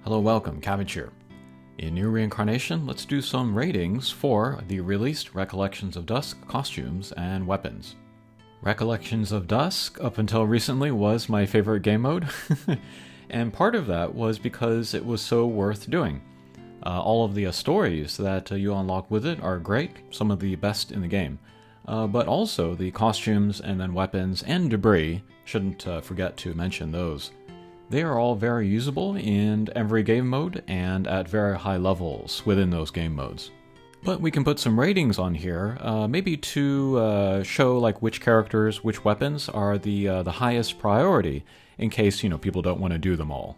Hello, welcome, Cabbage here. In New Reincarnation, let's do some ratings for the released Recollections of Dusk costumes and weapons. Recollections of Dusk, up until recently, was my favorite game mode, and part of that was because it was so worth doing. All of the stories that you unlock with it are great, some of the best in the game, but also the costumes and then weapons and debris, shouldn't forget to mention those. They are all very usable in every game mode and at very high levels within those game modes. But we can put some ratings on here, maybe to show like which characters, which weapons are the highest priority, in case people don't want to do them all.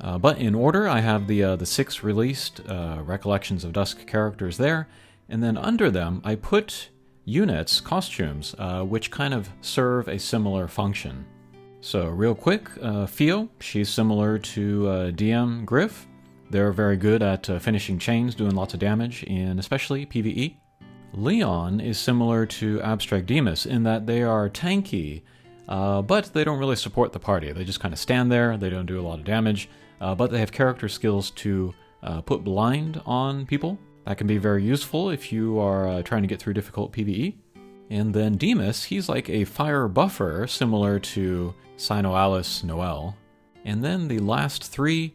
But in order, I have the 6 released Recollections of Dusk characters there, and then under them I put units, costumes, which kind of serve a similar function. So real quick, Fio, she's similar to DM Griff. They're very good at finishing chains, doing lots of damage in especially PvE. Leon is similar to Abstract Demus in that they are tanky, but they don't really support the party. They just kind of stand there, they don't do a lot of damage, but they have character skills to put blind on people. That can be very useful if you are trying to get through difficult PvE. And then Demus, he's like a fire buffer, similar to Sino-Alice Noel. And then the last 3,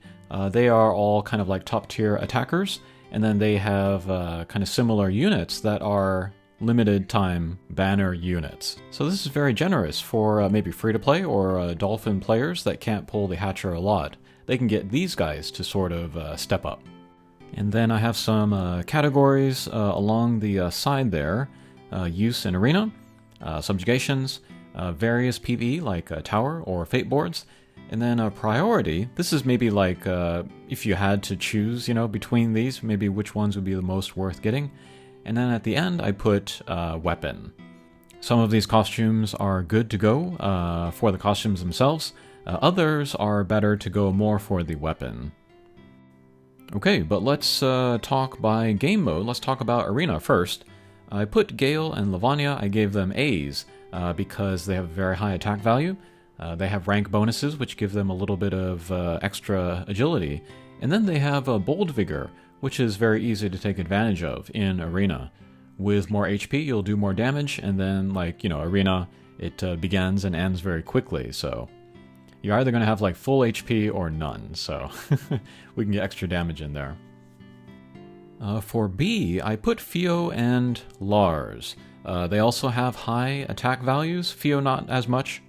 they are all kind of like top tier attackers, and then they have kind of similar units that are limited time banner units. So this is very generous for maybe free to play or Dolphin players that can't pull the Hatcher a lot. They can get these guys to sort of step up. And then I have some categories along the side there. Use in arena, subjugations, various PvE like tower or fate boards, and then priority. This is maybe like if you had to choose, between these, maybe which ones would be the most worth getting. And then at the end, I put weapon. Some of these costumes are good to go for the costumes themselves. Others are better to go more for the weapon. Okay, but let's talk by game mode. Let's talk about arena first. I put Gale and Lavanya, I gave them A's because they have a very high attack value. They have rank bonuses, which give them a little bit of extra agility. And then they have Bold Vigor, which is very easy to take advantage of in Arena. With more HP, you'll do more damage, and then, Arena, it begins and ends very quickly, so you're either going to have, full HP or none, so we can get extra damage in there. For B, I put Fio and Lars. They also have high attack values, Fio not as much,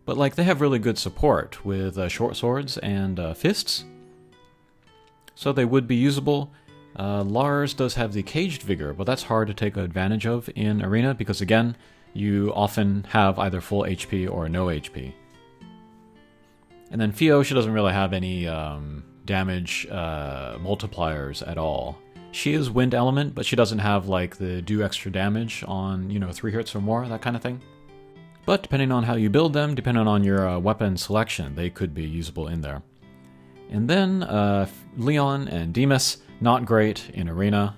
but they have really good support with short swords and fists, so they would be usable. Lars does have the Caged Vigor, but that's hard to take advantage of in Arena because, again, you often have either full HP or no HP. And then Fio, she doesn't really have any damage multipliers at all. She is wind element, but she doesn't have the do extra damage on 3 hits or more, that kind of thing. But depending on how you build them, depending on your weapon selection, they could be usable in there. And then Leon and Demus, not great in Arena.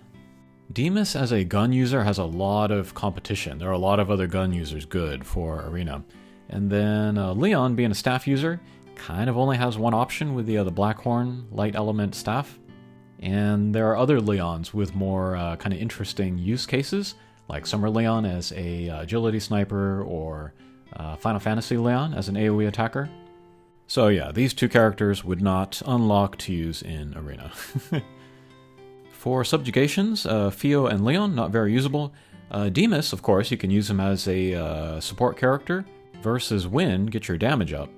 Demus as a gun user has a lot of competition. There are a lot of other gun users good for Arena. And then Leon, being a staff user, kind of only has one option with the Blackhorn light element staff. And there are other Leons with more kind of interesting use cases, like Summer Leon as a agility sniper or Final Fantasy Leon as an AoE attacker. So yeah, these 2 characters would not unlock to use in Arena. For subjugations, Fio and Leon, not very usable. Demus, of course, you can use him as a support character versus Win, get your damage up.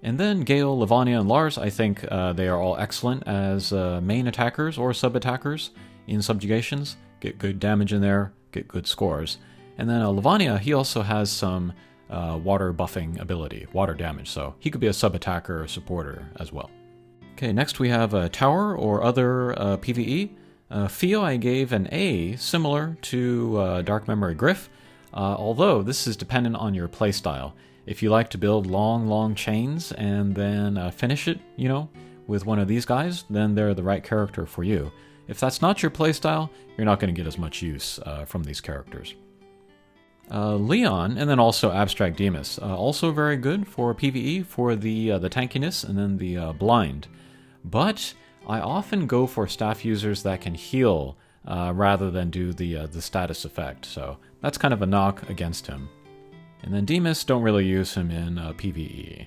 And then Gale, Lavanya, and Lars, I think they are all excellent as main attackers or sub-attackers in subjugations. Get good damage in there, get good scores. And then Lavanya, he also has some water buffing ability, water damage, so he could be a sub-attacker or supporter as well. Okay, next we have Tower or other PvE. Fio I gave an A, similar to Dark Memory Griff, although this is dependent on your playstyle. If you like to build long chains and then finish it, with one of these guys, then they're the right character for you. If that's not your playstyle, you're not going to get as much use from these characters. Leon, and then also Abstract Demus, also very good for PvE for the tankiness and then the blind. but I often go for staff users that can heal rather than do the status effect, so that's kind of a knock against him. And then Demas, don't really use him in PvE.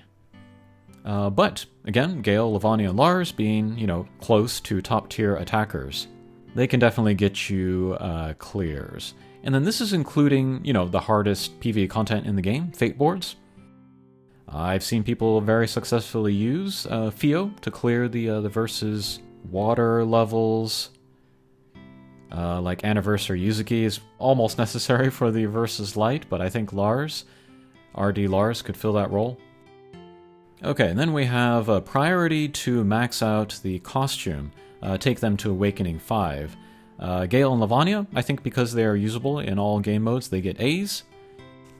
But, again, Gale, Lavanya, and Lars being, close to top-tier attackers, they can definitely get you clears. And then this is including, the hardest PvE content in the game, Fate boards. I've seen people very successfully use Fio to clear the versus water levels. Like Anniversary Yuzuki is almost necessary for the versus light, but I think Lars, RD Lars, could fill that role. Okay, and then we have a priority to max out the costume, take them to Awakening 5. Gale and Lavanya, I think because they are usable in all game modes, they get A's.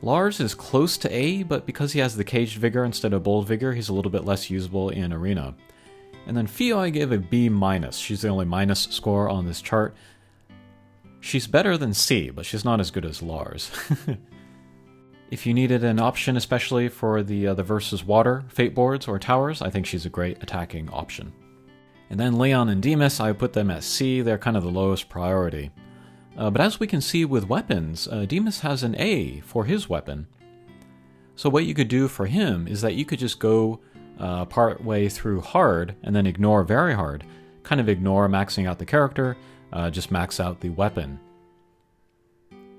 Lars is close to A, but because he has the Caged Vigor instead of Bold Vigor, he's a little bit less usable in Arena. And then Fio I give a B-. She's the only minus score on this chart. She's better than C, but she's not as good as Lars. If you needed an option, especially for the versus water, Fate boards, or towers, I think she's a great attacking option. And then Leon and Demas, I put them at C, they're kind of the lowest priority. But as we can see with weapons, Demas has an A for his weapon. So what you could do for him is that you could just go part way through hard and then ignore very hard. Kind of ignore maxing out the character, just max out the weapon.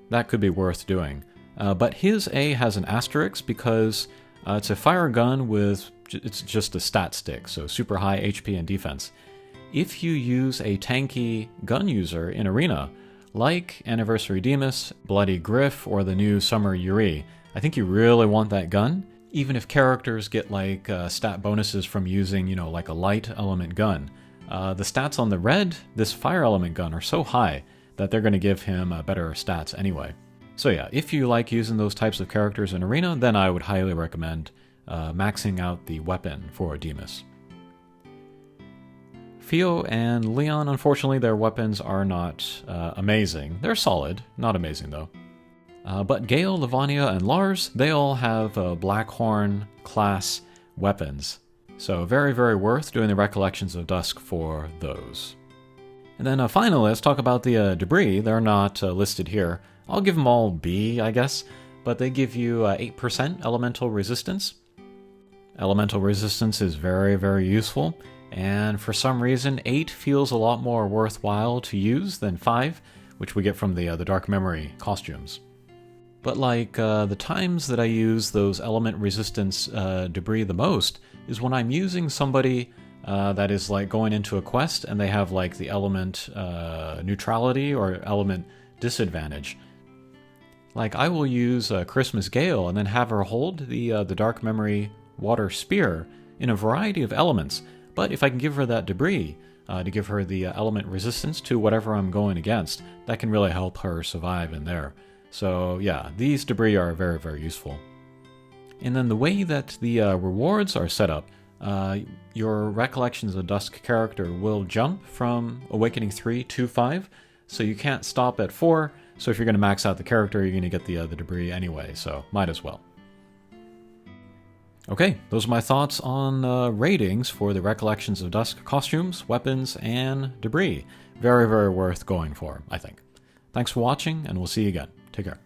That could be worth doing. But his A has an asterisk because it's a fire gun with, it's just a stat stick, so super high HP and defense. If you use a tanky gun user in Arena, like Anniversary Demas, Bloody Griff, or the new Summer Yuri, I think you really want that gun, even if characters get like stat bonuses from using, like a light element gun. The stats on the red, this fire element gun, are so high that they're going to give him better stats anyway. So yeah, if you like using those types of characters in Arena, then I would highly recommend maxing out the weapon for Demas. Fio and Leon, unfortunately, their weapons are not amazing. They're solid, not amazing though. But Gale, Lavanya, and Lars, they all have Blackhorn class weapons. So very, very worth doing the Recollections of Dusk for those. And then finally, let's talk about the debris. They're not listed here. I'll give them all B, I guess, but they give you 8% elemental resistance. Elemental resistance is very, very useful, and for some reason 8 feels a lot more worthwhile to use than 5, which we get from the Dark Memory costumes. But like the times that I use those element resistance debris the most is when I'm using somebody that is like going into a quest and they have like the element neutrality or element disadvantage. Like I will use Christmas Gale and then have her hold the Dark Memory Water Spear in a variety of elements, but if I can give her that debris to give her the element resistance to whatever I'm going against, that can really help her survive in there. So yeah, these debris are very, very useful. And then the way that the rewards are set up, your Recollections of Dusk character will jump from Awakening 3 to 5, so you can't stop at 4, so if you're going to max out the character, you're going to get the debris anyway, so might as well. Okay, those are my thoughts on ratings for the Recollections of Dusk costumes, weapons, and debris. Very, very worth going for, I think. Thanks for watching, and we'll see you again. Take care.